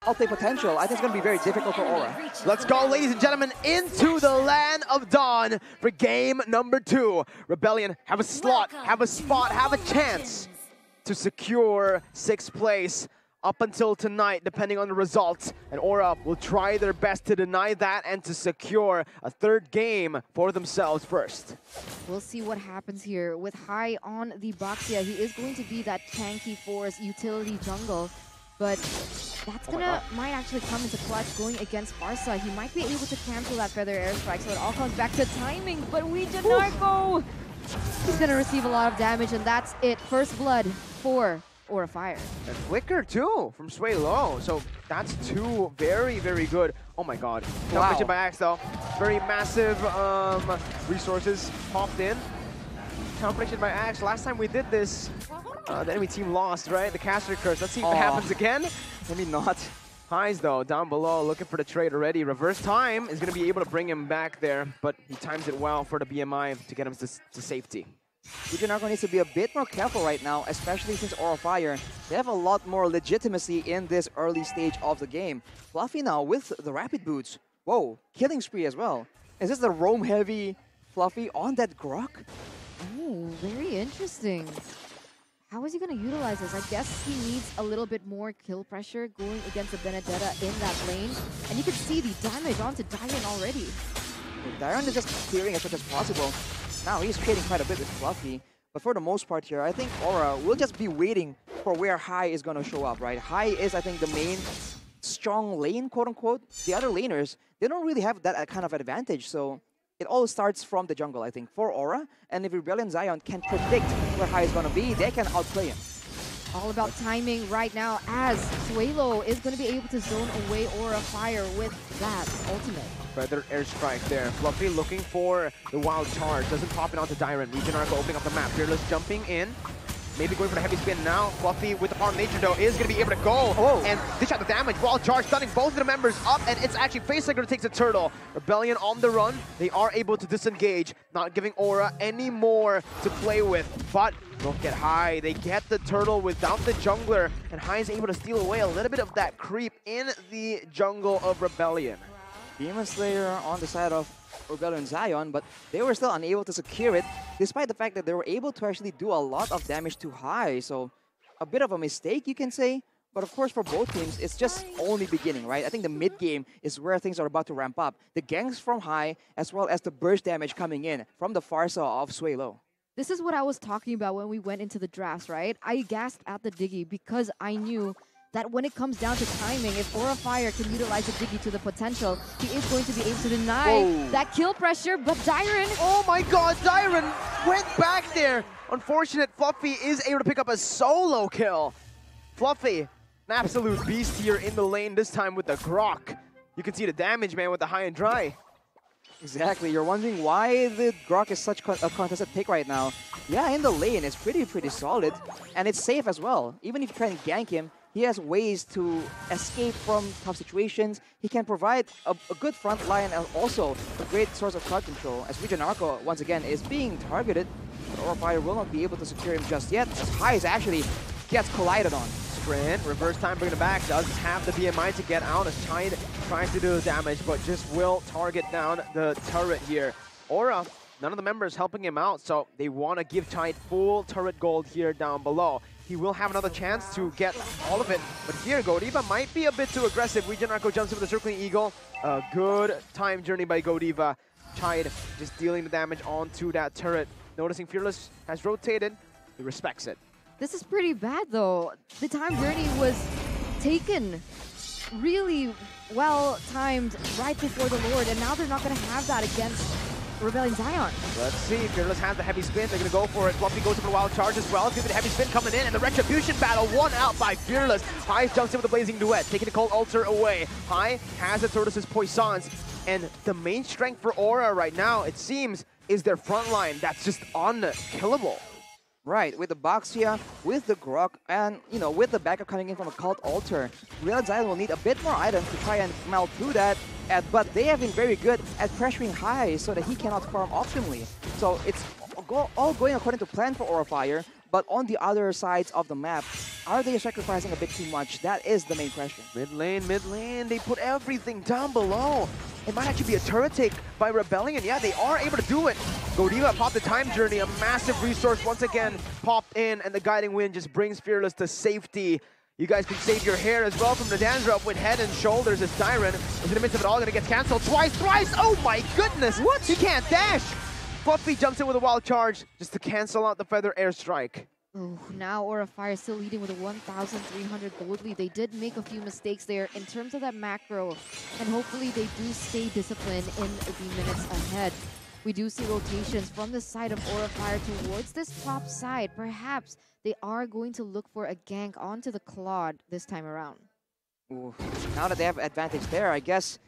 outplay potential, I think it's going to be very difficult for Aura. Let's go, ladies and gentlemen, into the land of Dawn for game number 2. Rebellion have a slot, have a spot, have a chance to secure 6th place up until tonight, depending on the results. And Aura will try their best to deny that and to secure a 3rd game for themselves first. We'll see what happens here. With Hai on the Baxia, he is going to be that tanky force utility jungle. But that's might actually come into clutch going against Farsa. He might be able to cancel that feather airstrike, so it all comes back to timing. But we did not go. He's gonna receive a lot of damage, and that's it. First blood for Aura Fire. And Flicker too from Sway Low. So that's 2 very, very good. Oh my god. Combination by Axe though. Very massive resources popped in. Combination by Axe. Last time we did this, the enemy team lost, right? The caster curse. Let's see if it happens again. Maybe not. Highs though, down below, looking for the trade already. Reverse time is going to be able to bring him back there, but he times it well for the BMI to get him to safety. Vijanarko needs to be a bit more careful right now, especially since Aura Fire, they have a lot more legitimacy in this early stage of the game. Fluffy now with the Rapid Boots. Whoa, killing spree as well. Is this the roam heavy Fluffy on that Grok? Oh, very interesting. How is he going to utilize this? I guess he needs a little bit more kill pressure going against the Benedetta in that lane. And you can see the damage onto Diren already. Diren is just clearing as much as possible. Now he's trading quite a bit with Fluffy. But for the most part here, I think Aura will just be waiting for where Hai is going to show up, right? Hai is, I think, the main strong lane, quote-unquote. The other laners, they don't really have that kind of advantage. So it all starts from the jungle, I think, for Aura. And if Rebellion Zion can predict where Hai is going to be, they can outplay him. All about timing right now, as Suelo is going to be able to zone away Aura Fire with that ultimate. Feather airstrike there. Fluffy looking for the wild charge. Doesn't pop it onto Diren. Vijanarko opening up the map. Fearless jumping in. Maybe going for the heavy spin now. Fluffy with the power of nature though is going to be able to go and dish out the damage. Wild charge stunning both of the members up, and it's actually Facelicker who takes the turtle. Rebellion on the run. They are able to disengage, not giving Aura any more to play with. But look at Hai. They get the turtle without the jungler, and Hai is able to steal away a little bit of that creep in the jungle of Rebellion. Demon Slayer on the side of Rebellion Zion, but they were still unable to secure it, despite the fact that they were able to actually do a lot of damage to Hai. So a bit of a mistake, you can say. But of course, for both teams, it's just only beginning, right? I think the mid game is where things are about to ramp up. The ganks from Hai, as well as the burst damage coming in from the Farsa of Suelo. This is what I was talking about when we went into the drafts, right? I gasped at the Diggy because I knew that when it comes down to timing, if Aura Fire can utilize the Diggy to the potential, he is going to be able to deny that kill pressure, but Diren... Oh my god, Diren went back there! Unfortunate, Fluffy is able to pick up a solo kill. Fluffy, an absolute beast here in the lane, this time with the Grok. You can see the damage, man, with the high and dry. Exactly, you're wondering why the Grok is such a contested pick right now. Yeah, in the lane, it's pretty solid, and it's safe as well. Even if you try and gank him, he has ways to escape from tough situations. He can provide a good front line and also a great source of crowd control. As Vijanarko, once again, is being targeted, but Aura Fire will not be able to secure him just yet, as Hai actually gets collided on. Sprint, reverse time, bringing it back, does have the BMI to get out as Tide tries to do the damage, but just will target down the turret here. Aura, none of the members helping him out, so they want to give Tide full turret gold here down below. He will have another chance to get all of it. But here, Godiva viva might be a bit too aggressive. Vijanarko jumps in with the Circling Eagle. A good time journey by Godiva. Tide just dealing the damage onto that turret. Noticing Fearless has rotated. He respects it. This is pretty bad, though. The time journey was taken really well timed right before the Lord, and now they're not going to have that against Rebellion Zion. Let's see. Fearless has the heavy spin. They're going to go for it. Fluffy goes for the wild charge as well. See the heavy spin coming in, and the Retribution battle won out by Fearless. Hai jumps in with the Blazing Duet, taking the Cold Altar away. Hai has the Tortoise's Poissons, and the main strength for Aura right now, it seems, is their front line. That's just unkillable. Right, with the Baxia, with the Grok, and, you know, with the backup coming in from a Cult Altar, Real Zion will need a bit more items to try and melt through that, but they have been very good at pressuring Hai so that he cannot farm optimally. So it's all going according to plan for Aura Fire, but on the other sides of the map, are they sacrificing a bit too much? That is the main question. Mid lane, they put everything down below. It might actually be a turret take by Rebellion. Yeah, they are able to do it. Godiva popped the time journey, a massive resource once again popped in, and the guiding wind just brings Fearless to safety. You guys can save your hair as well from the Dandruff with head and shoulders as Dyron is in the midst of it all, gonna get cancelled twice, thrice. Oh my goodness! What? He can't dash! Fluffy jumps in with a wild charge just to cancel out the Feather Airstrike. Oh, now Aura of Fire still leading with a 1,300 gold lead. They did make a few mistakes there in terms of that macro, and hopefully they do stay disciplined in the minutes ahead. We do see rotations from the side of Aura of Fire towards this top side. Perhaps they are going to look for a gank onto the Claude this time around. Ooh. Now that they have advantage there, I guess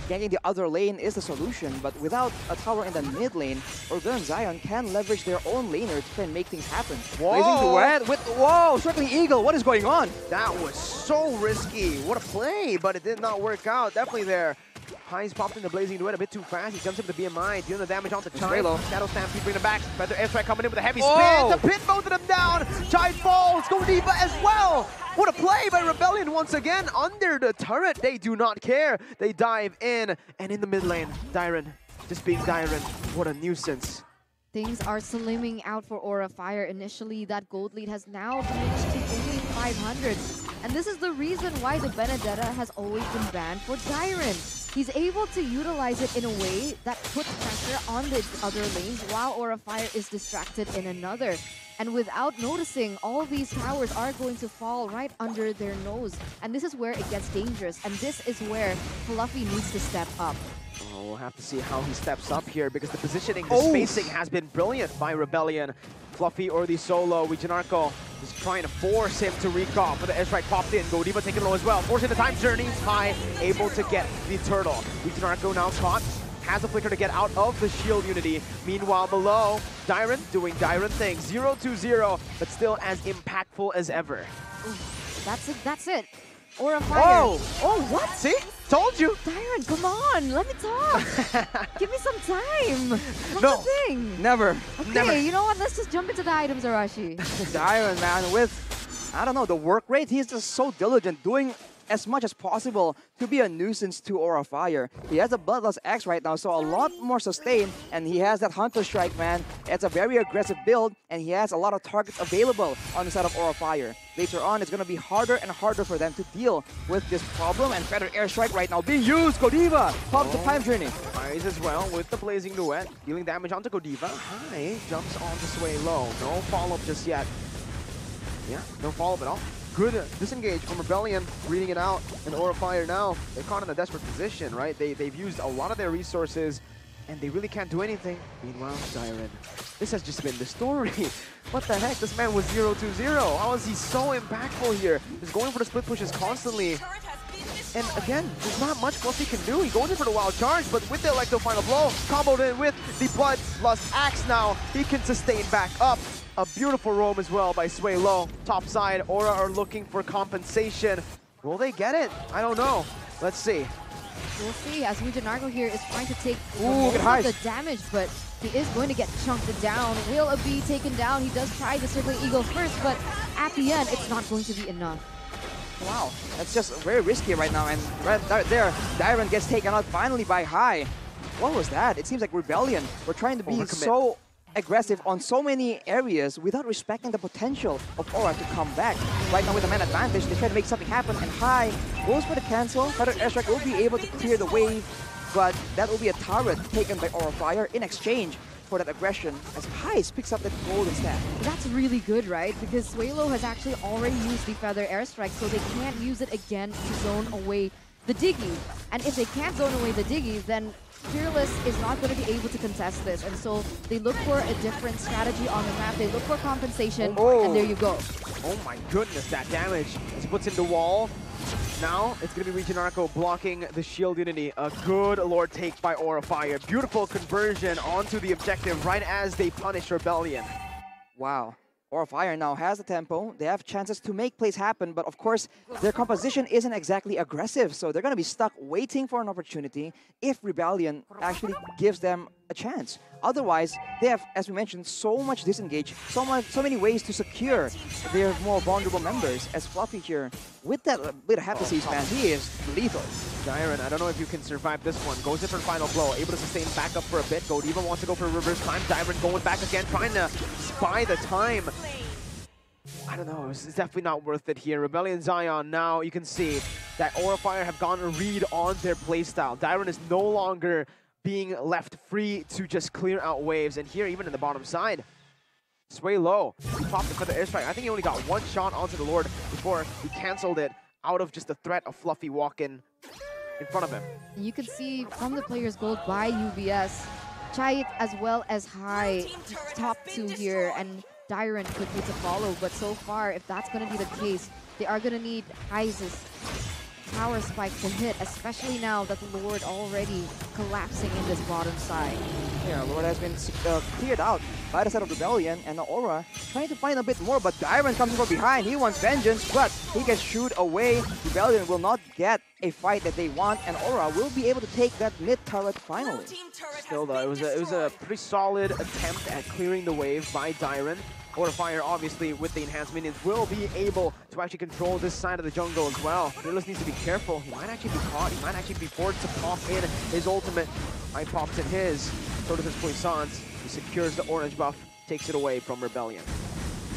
ganking the other lane is the solution, but without a tower in the mid lane, Orgul and Zion can leverage their own laner to try and make things happen. Blazing Duet with, whoa, Circling Eagle, what is going on? That was so risky. What a play, but it did not work out. Definitely there. Highs popped in the Blazing Duet a bit too fast. He jumps into the BMI, dealing the damage onto Chai. Shadow Stampede bringing it back. Feather Airstrike coming in with a heavy spin to pin both of them down. Chai falls, Godiva as well. What a play by Rebellion once again under the turret. They do not care. They dive in, and in the mid lane, Dyron just being Dyron. What a nuisance. Things are slimming out for Aura of Fire. Initially, that gold lead has now diminished to only 500. And this is the reason why the Benedetta has always been banned for Dyron. He's able to utilize it in a way that puts pressure on the other lanes while Aura of Fire is distracted in another. And without noticing, all these towers are going to fall right under their nose. And this is where it gets dangerous. And this is where Fluffy needs to step up. Oh, we'll have to see how he steps up here because the positioning, the spacing has been brilliant by Rebellion. Fluffy or the solo, Wijanarko is trying to force him to recall, but the airstrike popped in. Godiva taking low as well, forcing the time journey. High, able to get the turtle. Wijanarko now caught, has a flicker to get out of the shield unity. Meanwhile, below, Dyron doing Dyron things. 0-2-0, but still as impactful as ever. Ooh, that's it. Aura of Fire. Oh, what? See? Told you. Dyron, come on, let me talk. Give me some time. That's No. the thing. Never. Okay, Never. you know what? Let's just jump into the items, Arashi. Dyron, man, with, I don't know, the work rate, he's just so diligent, doing as much as possible to be a nuisance to Aura of Fire. He has a Bloodlust X right now, so a lot more sustain, and he has that Hunter Strike, man. It's a very aggressive build, and he has a lot of targets available on the side of Aura of Fire. Later on, it's going to be harder and harder for them to deal with this problem, and Feather Airstrike right now being used. Godiva pops the time journey. Highs as well with the Blazing Duet, dealing damage onto Godiva. High jumps on to Sway low. No follow-up just yet. Yeah, no follow-up at all. Good disengage from Rebellion, reading it out, and Aura of Fire now, they're caught in a desperate position, right? They've used a lot of their resources, and they really can't do anything. Meanwhile, Dyron, this has just been the story. What the heck? This man was 0-2-0. How is he so impactful here? He's going for the split pushes constantly. And again, there's not much Fluffy can do. He goes in for the wild charge, but with the Electro Final Blow, comboed in with the Bloodlust Axe now, he can sustain back up. A beautiful roam as well by Sway Low. Top side, Aura are looking for compensation. Will they get it? I don't know. Let's see. We'll see, as Wijanarko here is trying to take Ooh, the damage, but he is going to get chunked down. Will it be taken down? He does try the Circling Eagle first, but at the end, it's not going to be enough. Wow, that's just very risky right now, and right there, Dyron gets taken out finally by High. What was that? It seems like Rebellion were trying to be so aggressive on so many areas without respecting the potential of Aura to come back. Right now with the man advantage, they try to make something happen, and High goes for the cancel. Feather Airstrike will be able to clear the wave, but that will be a turret taken by Aura of Fire in exchange for that aggression as High picks up that golden staff. That's really good, right? Because Swaylo has actually already used the Feather Airstrike, so they can't use it again to zone away the Diggy. And if they can't zone away the Diggy, then Fearless is not going to be able to contest this. And so they look for a different strategy on the map. They look for compensation, and there you go. Oh my goodness, that damage. As he puts in the wall. Now it's going to be Wijanarko blocking the shield unity. A good Lord take by Aura of Fire. Beautiful conversion onto the objective right as they punish Rebellion. Wow. Aura of Fire now has the tempo. They have chances to make plays happen, but of course, their composition isn't exactly aggressive, so they're going to be stuck waiting for an opportunity if Rebellion actually gives them a chance. Otherwise, they have, as we mentioned, so much disengage, so many ways to secure their more vulnerable members. As Fluffy here, with that bit of Happy man, he is lethal. Jiren, I don't know if you can survive this one. Goes in for final blow, able to sustain back up for a bit. Godiva wants to go for a reverse time. Jiren going back again, trying to spy the time. I don't know, it's definitely not worth it here. Rebellion Zion now, you can see that Aura Fire have gotten a read on their playstyle. Jiren is no longer being left free to just clear out waves. And here, even in the bottom side, Sway low. He popped it for the airstrike. I think he only got one shot onto the Lord before he canceled it out of just the threat of Fluffy walking in front of him. You can see from the player's gold by UBS, Chait as well as High, top two here, and Jiren could need to follow. But so far, if that's going to be the case, they are going to need High's power spike to hit, especially now that the Lord already collapsing in this bottom side. Yeah, Lord has been cleared out by the side of Rebellion, and Aura trying to find a bit more, but Jiren comes from behind. He wants vengeance, but he can shoot away. Rebellion will not get a fight that they want, and Aura will be able to take that mid turret finally. Still though, it was a pretty solid attempt at clearing the wave by Jiren. Aura Fire, obviously, with the enhanced minions, will be able to actually control this side of the jungle as well. Fearless needs to be careful. He might actually be caught. He might actually be forced to pop in his ultimate. I popped in his. So does his Puissance. He secures the orange buff, takes it away from Rebellion.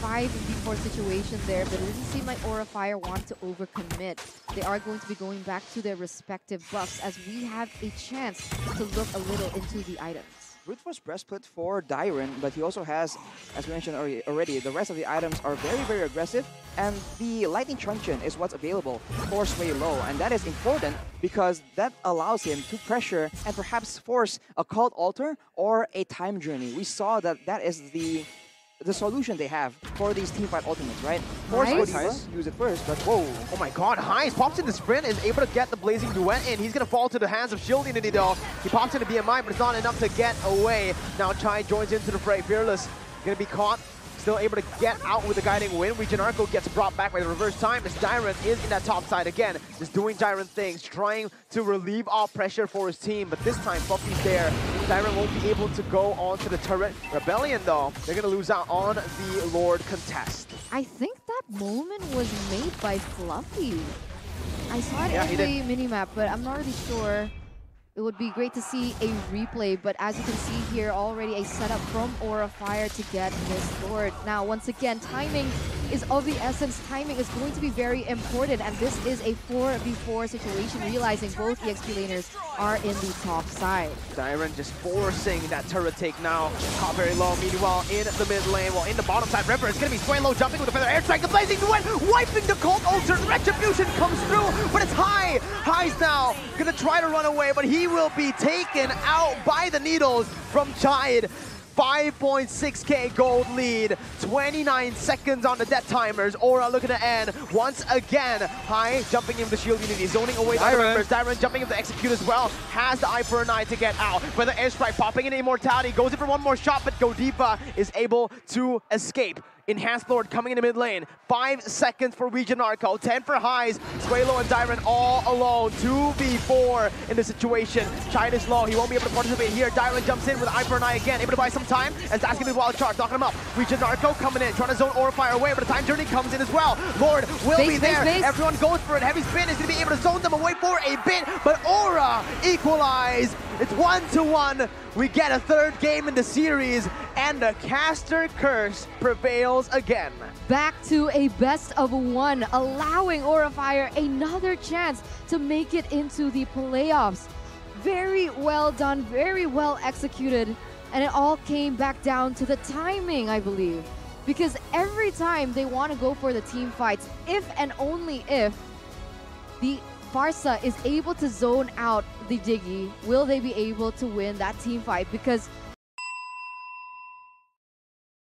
5v4 situation there, but it doesn't seem like Aura Fire want to overcommit. They are going to be going back to their respective buffs as we have a chance to look a little into the items. Brute Force Breastplate for Jiren, but he also has, as we mentioned already, the rest of the items are very, very aggressive, and the Lightning Truncheon is what's available for Sway Low, and that is important because that allows him to pressure and perhaps force a Cult Altar or a Time Journey. We saw that that is the solution they have for these teamfight ultimates, right? Force Godiva, use it first, but whoa. Oh my god, Heinz pops in the sprint, is able to get the Blazing Duet in. He's going to fall to the hands of Shieldinity though. He pops into BMI, but it's not enough to get away. Now Chai joins into the fray. Fearless going to be caught. Still able to get out with the guiding wind. Arco gets brought back by the reverse time as Jiren is in that top side again. Just doing Jiren things, trying to relieve off pressure for his team. But this time, Fluffy's there. Jiren won't be able to go onto the turret. Rebellion, though, they're going to lose out on the Lord contest. I think that moment was made by Fluffy. I saw it in the minimap, but I'm not really sure. It would be great to see a replay, but as you can see here, already a setup from Aura Fire to get this Lord. Now, once again, timing is of the essence. Timing is going to be very important, and this is a 4v4 situation, realizing both EXP laners are in the top side. Jiren just forcing that turret take now. Caught very low, meanwhile in the mid lane, while in the bottom side, River is going to be Sway low, jumping with a feather airstrike, the Blazing Duet, wiping the Cult Altar, Retribution comes through, but it's High. High's now going to try to run away, but he will be taken out by the needles from Chide. 5.6k gold lead, 29 seconds on the death timers. Aura looking to end once again. High jumping in the shield unity, zoning away the members. Jiren jumping in the execute as well. Has the eye for an eye to get out. But the airstrike popping in immortality, goes in for one more shot, but Godiva is able to escape. Enhanced Lord coming in the mid lane. 5 seconds for Arco, 10 for Highs. Swaylo and Jiren all alone. 2v4 in the situation. Chide is low. He won't be able to participate here. Jiren jumps in with an eye for an eye again. Able to buy some time as that's going to be wild charge. Knocking him up. Arco coming in. Trying to zone Aura Fire away, but the time journey comes in as well. Lord will be there. Everyone goes for it. Heavy Spin is going to be able to zone them away for a bit, but Aura equalize. It's 1-1. We get a third game in the series, and the caster curse prevails again. Back to a best of one, allowing Aura Fire another chance to make it into the playoffs. Very well done, very well executed, and it all came back down to the timing, I believe. Because every time they want to go for the team fights, if and only if the Barca is able to zone out the Diggy, will they be able to win that team fight? Because